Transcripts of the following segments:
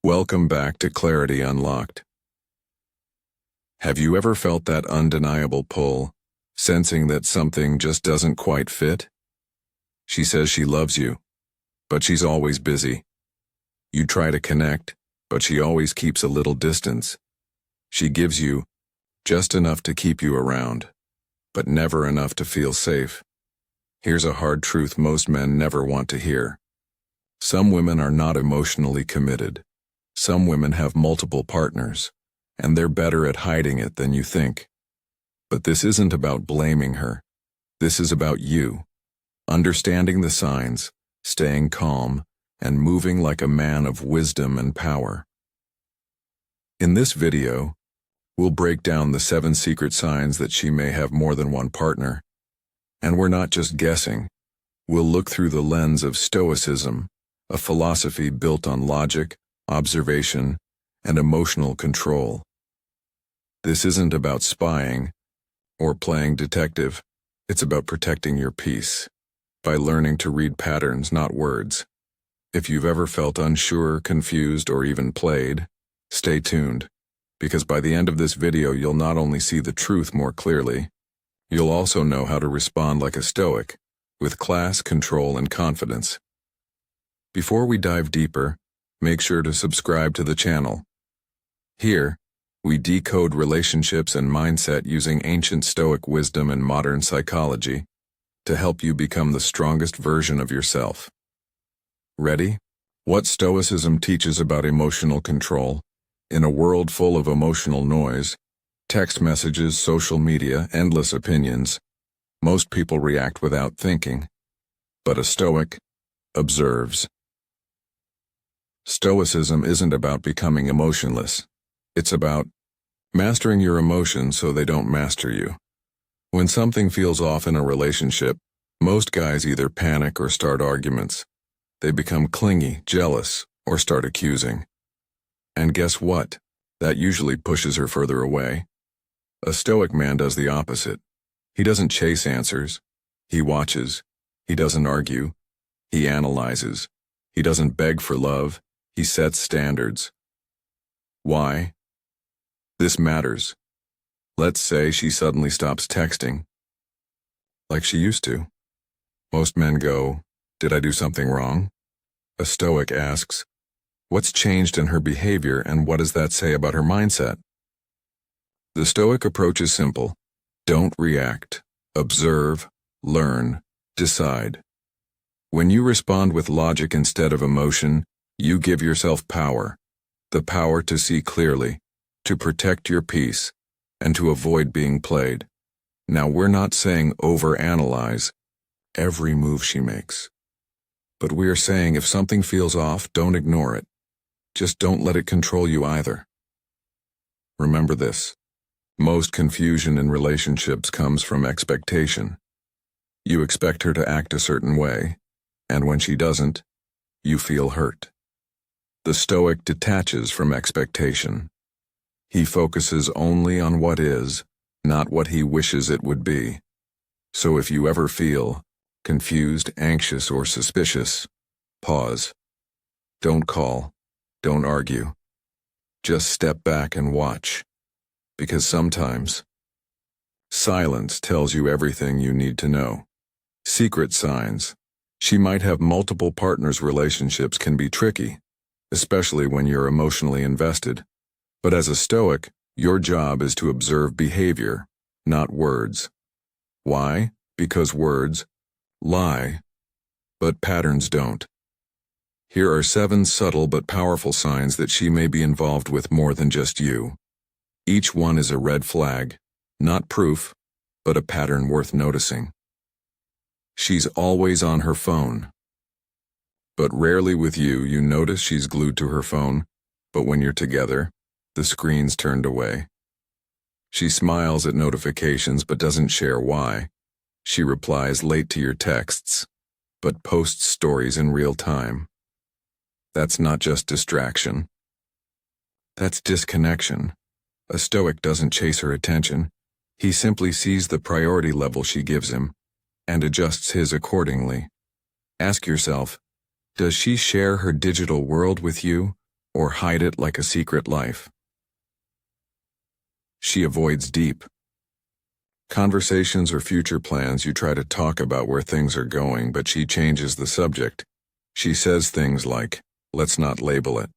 Welcome back to Clarity Unlocked. Have you ever felt that undeniable pull, sensing that something just doesn't quite fit? She says she loves you, but she's always busy. You try to connect, but she always keeps a little distance. She gives you just enough to keep you around, but never enough to feel safe. Here's a hard truth most men never want to hear. Some women are not emotionally committed. Some women have multiple partners, and they're better at hiding it than you think. But this isn't about blaming her. This is about you. Understanding the signs, staying calm, and moving like a man of wisdom and power. In this video, we'll break down the 7 secret signs that she may have more than one partner. And we're not just guessing. We'll look through the lens of Stoicism, a philosophy built on logic, observation, and emotional control. This isn't about spying or playing detective. It's about protecting your peace by learning to read patterns, not words. If you've ever felt unsure, confused, or even played, stay tuned, because by the end of this video you'll not only see the truth more clearly, you'll also know how to respond like a Stoic, with class, control, and confidence. Before we dive deeper, make sure to subscribe to the channel. Here, we decode relationships and mindset using ancient Stoic wisdom and modern psychology to help you become the strongest version of yourself. Ready? What Stoicism teaches about emotional control? In a world full of emotional noise, text messages, social media, endless opinions, most people react without thinking. But a Stoic observes. Stoicism isn't about becoming emotionless. It's about mastering your emotions so they don't master you. When something feels off in a relationship, most guys either panic or start arguments. They become clingy, jealous, or start accusing. And guess what? That usually pushes her further away. A Stoic man does the opposite. He doesn't chase answers. He watches. He doesn't argue. He analyzes. He doesn't beg for love. He sets standards. Why? This matters. Let's say she suddenly stops texting, like she used to. Most men go, "Did I do something wrong?" A Stoic asks, what's changed in her behavior and what does that say about her mindset? The Stoic approach is simple. Don't react. Observe, learn, decide. When you respond with logic instead of emotion, you give yourself power. The power to see clearly, to protect your peace, and to avoid being played. Now, we're not saying overanalyze every move she makes. But we are saying if something feels off, don't ignore it. Just don't let it control you either. Remember this. Most confusion in relationships comes from expectation. You expect her to act a certain way, and when she doesn't, you feel hurt. The Stoic detaches from expectation. He focuses only on what is, not what he wishes it would be. So if you ever feel confused, anxious, or suspicious, pause. Don't call. Don't argue. Just step back and watch. Because sometimes, silence tells you everything you need to know. Secret signs. She might have multiple partners. Relationships can be tricky, especially when you're emotionally invested. But as a Stoic, your job is to observe behavior, not words. Why? Because words lie, but patterns don't. Here are 7 subtle but powerful signs that she may be involved with more than just you. Each one is a red flag, not proof, but a pattern worth noticing. She's always on her phone. But rarely with you, you notice she's glued to her phone, but when you're together, the screen's turned away. She smiles at notifications but doesn't share why. She replies late to your texts, but posts stories in real time. That's not just distraction. That's disconnection. A Stoic doesn't chase her attention. He simply sees the priority level she gives him and adjusts his accordingly. Ask yourself, does she share her digital world with you, or hide it like a secret life. She avoids deep conversations or future plans. You try to talk about where things are going, but she changes the subject. She says things like, "Let's not label it.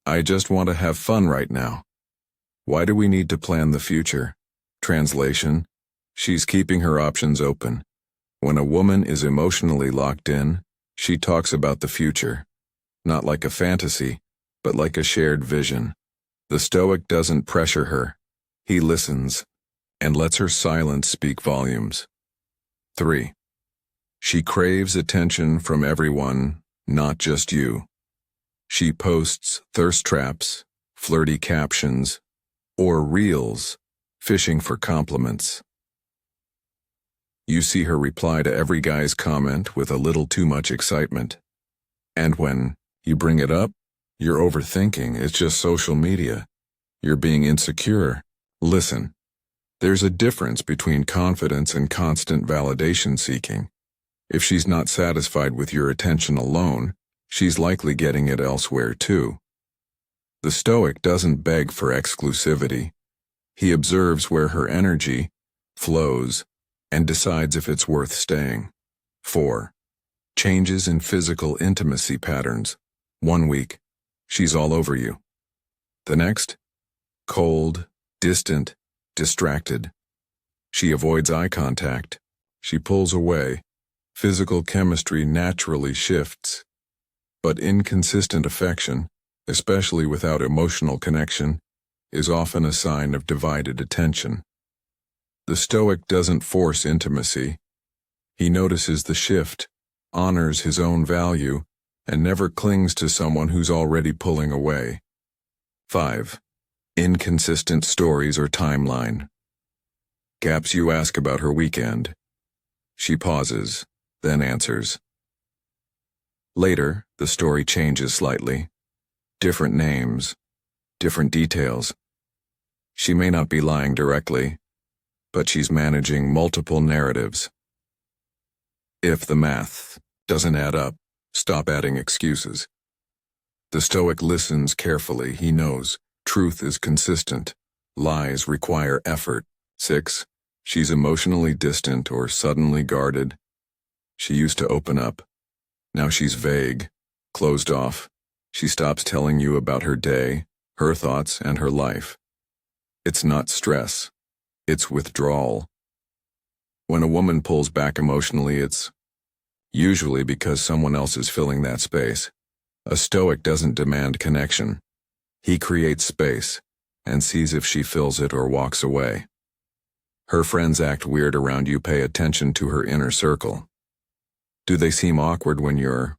I just want to have fun right now. Why do we need to plan the future?" Translation: she's keeping her options open. When a woman is emotionally locked in, she talks about the future, not like a fantasy, but like a shared vision. The Stoic doesn't pressure her. He listens and lets her silence speak volumes. 3. She craves attention from everyone, not just you. She posts thirst traps, flirty captions, or reels, fishing for compliments. You see her reply to every guy's comment with a little too much excitement. And when you bring it up, you're overthinking. It's just social media. You're being insecure. Listen, there's a difference between confidence and constant validation seeking. If she's not satisfied with your attention alone, she's likely getting it elsewhere too. The Stoic doesn't beg for exclusivity. He observes where her energy flows and decides if it's worth staying. 4. Changes in physical intimacy patterns. 1 week, she's all over you. The next, cold, distant, distracted. She avoids eye contact. She pulls away. Physical chemistry naturally shifts. But inconsistent affection, especially without emotional connection, is often a sign of divided attention. The Stoic doesn't force intimacy. He notices the shift, honors his own value, and never clings to someone who's already pulling away. 5. Inconsistent stories or timeline. Gaps. You ask about her weekend. She pauses, then answers. Later, the story changes slightly. Different names, different details. She may not be lying directly, but she's managing multiple narratives. If the math doesn't add up, stop adding excuses. The Stoic listens carefully. He knows truth is consistent. Lies require effort. 6. She's emotionally distant or suddenly guarded. She used to open up. Now she's vague, closed off. She stops telling you about her day, her thoughts, and her life. It's not stress. It's withdrawal. When a woman pulls back emotionally, it's usually because someone else is filling that space. A Stoic doesn't demand connection. He creates space and sees if she fills it or walks away. Her friends act weird around you. Pay attention to her inner circle. Do they seem awkward when you're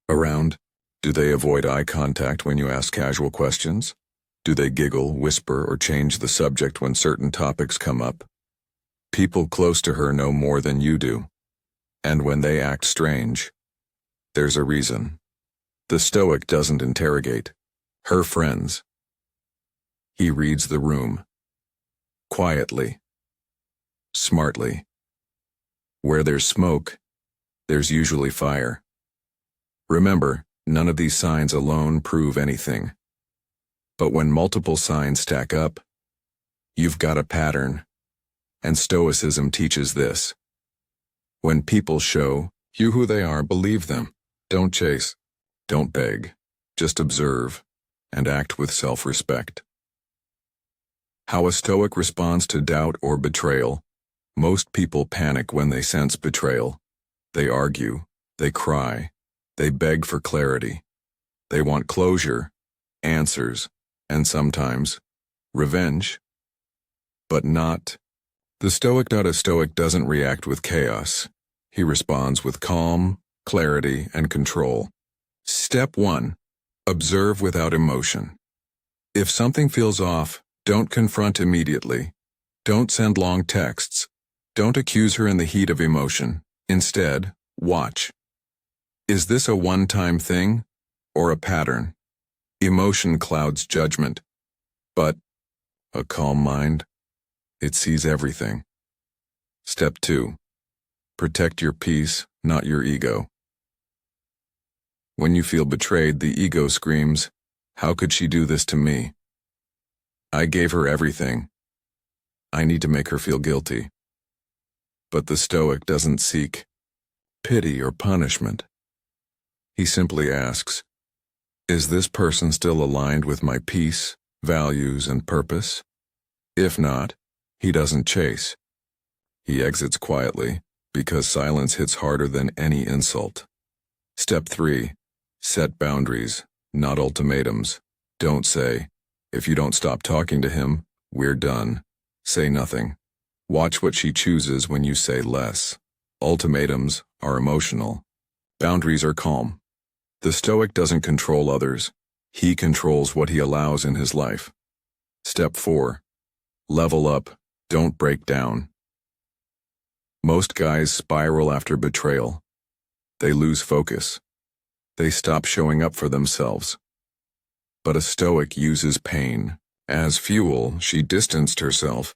around? Do they avoid eye contact when you ask casual questions? Do they giggle, whisper, or change the subject when certain topics come up? People close to her know more than you do. And when they act strange, there's a reason. The Stoic doesn't interrogate her friends. He reads the room. Quietly. Smartly. Where there's smoke, there's usually fire. Remember, none of these signs alone prove anything. But when multiple signs stack up, you've got a pattern. And Stoicism teaches this. When people show you who they are, believe them. Don't chase. Don't beg. Just observe and act with self-respect. How a Stoic responds to doubt or betrayal. Most people panic when they sense betrayal. They argue, they cry, they beg for clarity. They want closure, answers, and sometimes revenge. But not. The Stoic. A Stoic doesn't react with chaos. He responds with calm, clarity, and control. Step 1. Observe without emotion. If something feels off, don't confront immediately. Don't send long texts. Don't accuse her in the heat of emotion. Instead, watch. Is this a one-time thing or a pattern? Emotion clouds judgment, but a calm mind, it sees everything. Step 2. Protect your peace, not your ego. When you feel betrayed, the ego screams, How could she do this to me? I gave her everything. I need to make her feel guilty. But the Stoic doesn't seek pity or punishment. He simply asks, is this person still aligned with my peace, values, and purpose? If not, he doesn't chase. He exits quietly, because silence hits harder than any insult. Step 3. Set boundaries, not ultimatums. Don't say, if you don't stop talking to him, we're done. Say nothing. Watch what she chooses when you say less. Ultimatums are emotional. Boundaries are calm. The Stoic doesn't control others. He controls what he allows in his life. Step 4. Level up, don't break down. Most guys spiral after betrayal. They lose focus. They stop showing up for themselves. But a Stoic uses pain. As fuel, she distanced herself.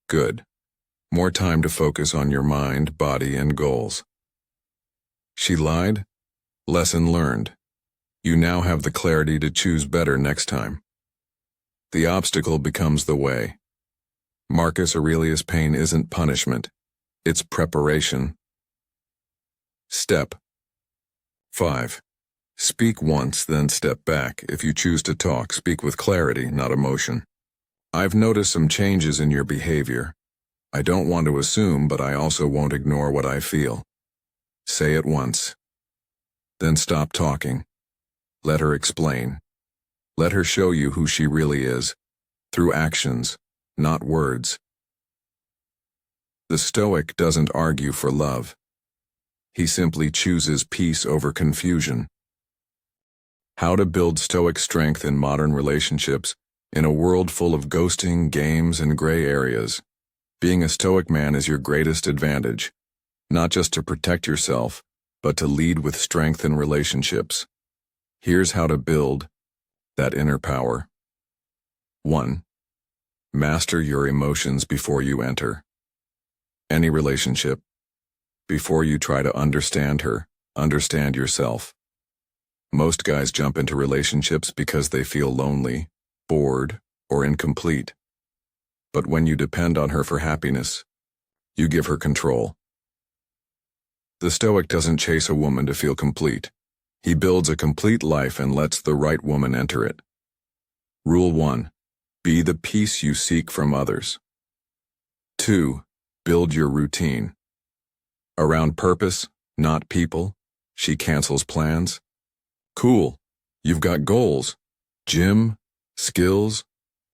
Good. More time to focus on your mind, body, and goals. She lied? Lesson learned. You now have the clarity to choose better next time. The obstacle becomes the way. Marcus Aurelius' pain isn't punishment. It's preparation. Step 5. Speak once, then step back. If you choose to talk, speak with clarity, not emotion. I've noticed some changes in your behavior. I don't want to assume, but I also won't ignore what I feel. Say it once. Then stop talking. Let her explain. Let her show you who she really is, through actions, not words. The Stoic doesn't argue for love. He simply chooses peace over confusion. How to build Stoic strength in modern relationships in a world full of ghosting, games, and gray areas. Being a Stoic man is your greatest advantage, not just to protect yourself, but to lead with strength in relationships. Here's how to build that inner power. 1. Master your emotions before you enter any relationship. Before you try to understand her, understand yourself. Most guys jump into relationships because they feel lonely, bored, or incomplete. But when you depend on her for happiness, you give her control. The Stoic doesn't chase a woman to feel complete. He builds a complete life and lets the right woman enter it. Rule 1. Be the peace you seek from others. 2. Build your routine. Around purpose, not people, she cancels plans. Cool. You've got goals. Gym, skills,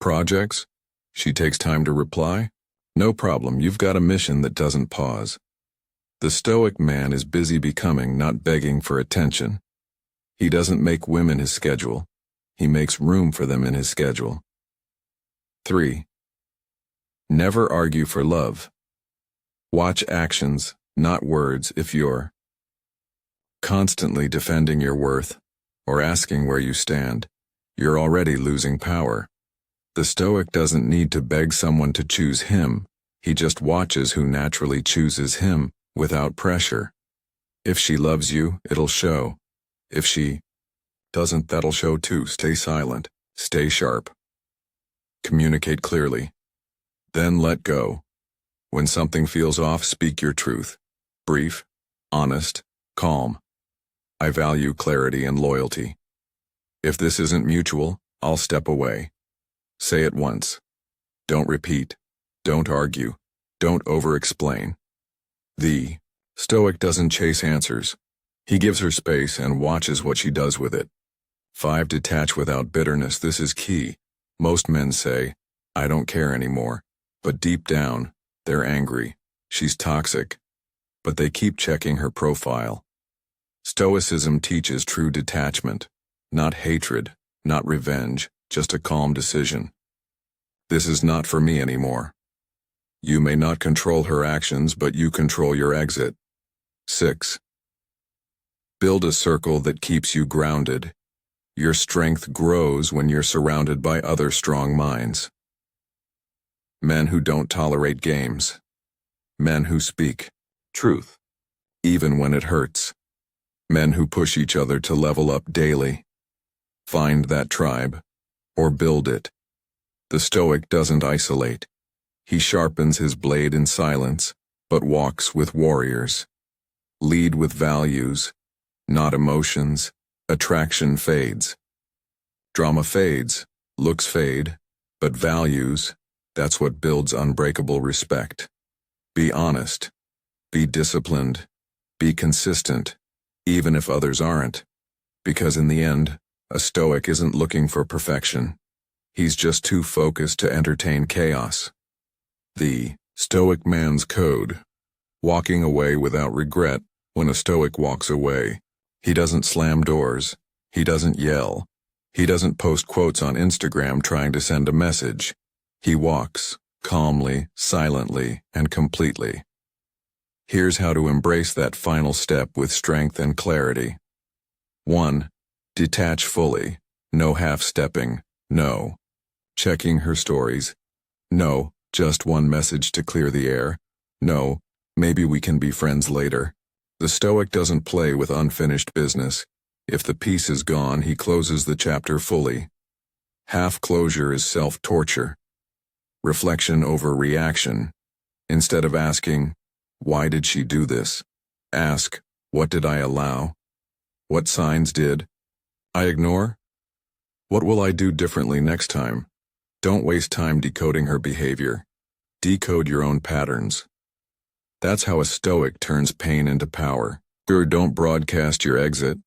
projects. She takes time to reply. No problem, you've got a mission that doesn't pause. The Stoic man is busy becoming, not begging for attention. He doesn't make women his schedule. He makes room for them in his schedule. 3. Never argue for love. Watch actions, not words. If you're constantly defending your worth or asking where you stand, you're already losing power. The Stoic doesn't need to beg someone to choose him. He just watches who naturally chooses him without pressure. If she loves you, it'll show. If she doesn't, that'll show too. Stay silent. Stay sharp. Communicate clearly. Then let go. When something feels off, speak your truth. Brief, honest, calm. I value clarity and loyalty. If this isn't mutual, I'll step away. Say it once. Don't repeat. Don't argue. Don't over-explain. The Stoic doesn't chase answers. He gives her space and watches what she does with it. 5. Detach without bitterness. This is key. Most men say, I don't care anymore. But deep down, they're angry. She's toxic. But they keep checking her profile. Stoicism teaches true detachment. Not hatred, not revenge, just a calm decision. This is not for me anymore. You may not control her actions, but you control your exit. 6. Build a circle that keeps you grounded. Your strength grows when you're surrounded by other strong minds. Men who don't tolerate games. Men who speak truth, even when it hurts. Men who push each other to level up daily. find that tribe, or build it. The Stoic doesn't isolate. He sharpens his blade in silence, but walks with warriors. Lead with values, not emotions. Attraction fades. Drama fades, looks fade, but values, that's what builds unbreakable respect. Be honest. Be disciplined. Be consistent, even if others aren't. Because in the end, a Stoic isn't looking for perfection. He's just too focused to entertain chaos. The Stoic man's code. Walking away without regret. When a Stoic walks away, he doesn't slam doors. He doesn't yell. He doesn't post quotes on Instagram trying to send a message. He walks, calmly, silently, and completely. Here's how to embrace that final step with strength and clarity. 1. Detach fully. No half-stepping. No. Checking her stories. No. Just one message to clear the air. No. Maybe we can be friends later. The Stoic doesn't play with unfinished business. If the piece is gone, he closes the chapter fully. Half-closure is self-torture. Reflection over reaction. Instead of asking, why did she do this? Ask, what did I allow? What signs did I ignore? What will I do differently next time? Don't waste time decoding her behavior. Decode your own patterns. That's how a Stoic turns pain into power. Sure, don't broadcast your exit.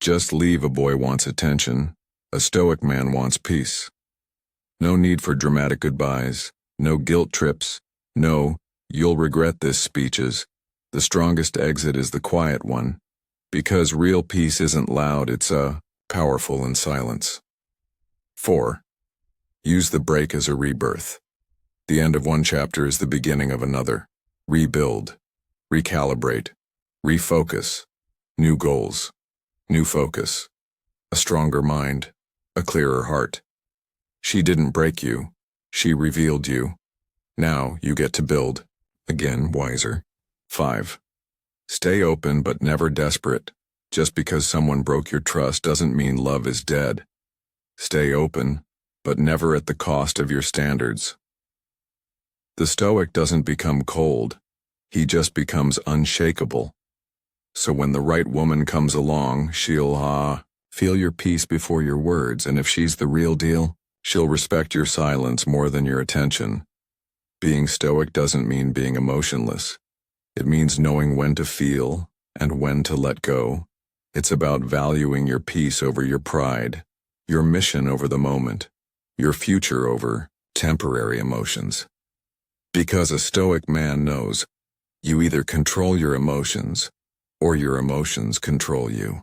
Just leave. A boy wants attention. A Stoic man wants peace. No need for dramatic goodbyes. No guilt trips. No, you'll regret this speeches. The strongest exit is the quiet one. Because real peace isn't loud, it's powerful in silence. 4. Use the break as a rebirth. The end of one chapter is the beginning of another. Rebuild. Recalibrate. Refocus. New goals. New focus. A stronger mind. A clearer heart. She didn't break you. She revealed you. Now you get to build. Again, wiser. 5. Stay open but never desperate. Just because someone broke your trust doesn't mean love is dead. Stay open, but never at the cost of your standards. The Stoic doesn't become cold. He just becomes unshakable. So when the right woman comes along, she'll, feel your peace before your words, and if she's the real deal, she'll respect your silence more than your attention. Being Stoic doesn't mean being emotionless. It means knowing when to feel and when to let go. It's about valuing your peace over your pride, your mission over the moment, your future over temporary emotions. Because a Stoic man knows, you either control your emotions, or your emotions control you.